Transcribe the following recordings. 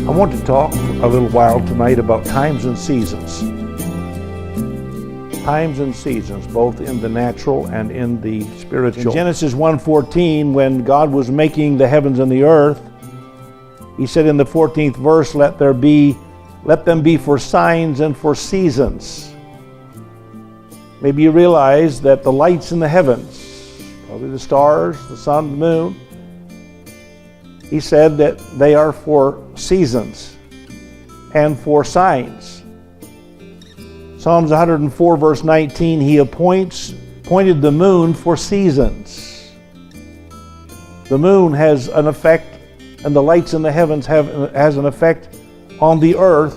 I want to talk a little while tonight about times and seasons. Times and seasons, both in the natural and in the spiritual. In Genesis 1:14, when God was making the heavens and the earth, He said in the 14th verse, let them be for signs and for seasons. Maybe you realize that the lights in the heavens, probably the stars, the sun, the moon, He said that they are for seasons and for signs. Psalms 104 verse 19, He appointed the moon for seasons. The moon has an effect, and the lights in the heavens has an effect on the earth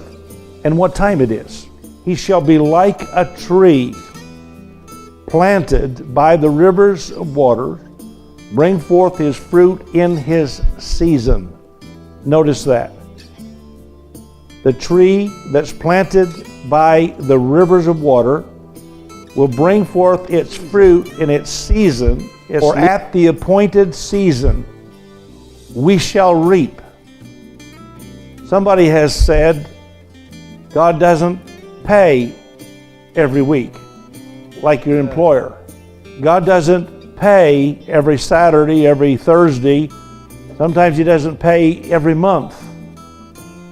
and what time it is. He shall be like a tree planted by the rivers of water, bring forth his fruit in his season. Notice that. The tree that's planted by the rivers of water will bring forth its fruit in its season, or at the appointed season, we shall reap. Somebody has said, God doesn't pay every week like your employer. God doesn't pay every Saturday, every Thursday. Sometimes He doesn't pay every month.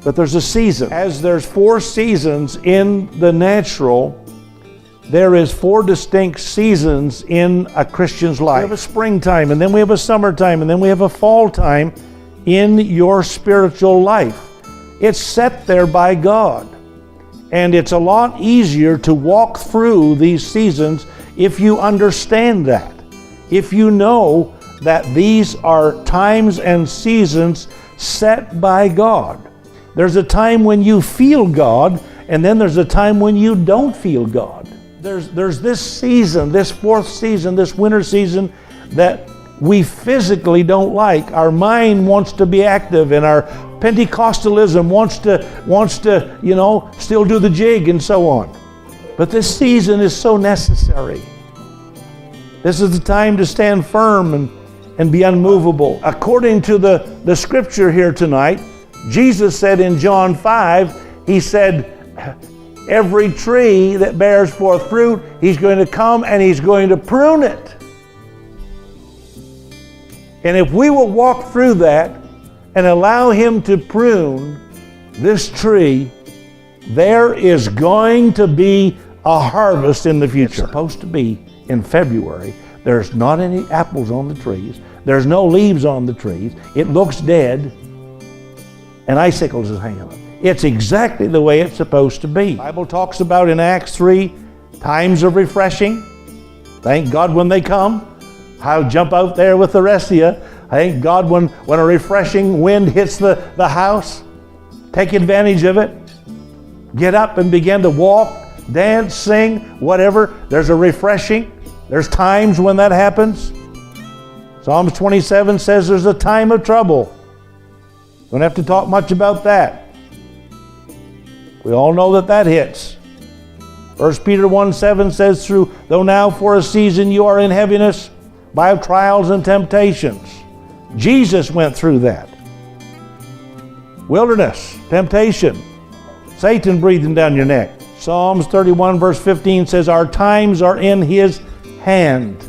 But there's a season. As there's 4 seasons in the natural, there is 4 distinct seasons in a Christian's life. We have a springtime, and then we have a summertime, and then we have a fall time in your spiritual life. It's set there by God. And it's a lot easier to walk through these seasons if you understand that. If you know that these are times and seasons set by God. There's a time when you feel God, and then there's a time when you don't feel God. There's this season, this 4th season, this winter season that we physically don't like. Our mind wants to be active, and our Pentecostalism wants to, still do the jig and so on. But this season is so necessary. This is the time to stand firm and be unmovable. According to the scripture here tonight, Jesus said in John 5, He said, every tree that bears forth fruit, He's going to come and He's going to prune it. And if we will walk through that and allow Him to prune this tree, there is going to be a harvest in the future. It's supposed to be in February. There's not any apples on the trees. There's no leaves on the trees. It looks dead, and icicles is hanging up. It's exactly the way it's supposed to be. The Bible talks about in Acts 3, times of refreshing. Thank God when they come. I'll jump out there with the rest of you. Thank God when a refreshing wind hits the house. Take advantage of it. Get up and begin to walk, dance, sing, whatever. There's a refreshing. There's times when that happens. Psalms 27 says there's a time of trouble. Don't have to talk much about that. We all know that hits. 1 Peter 1:7 says, though now for a season you are in heaviness by trials and temptations. Jesus went through that. Wilderness, temptation, Satan breathing down your neck. Psalms 31 verse 15 says, our times are in His hand.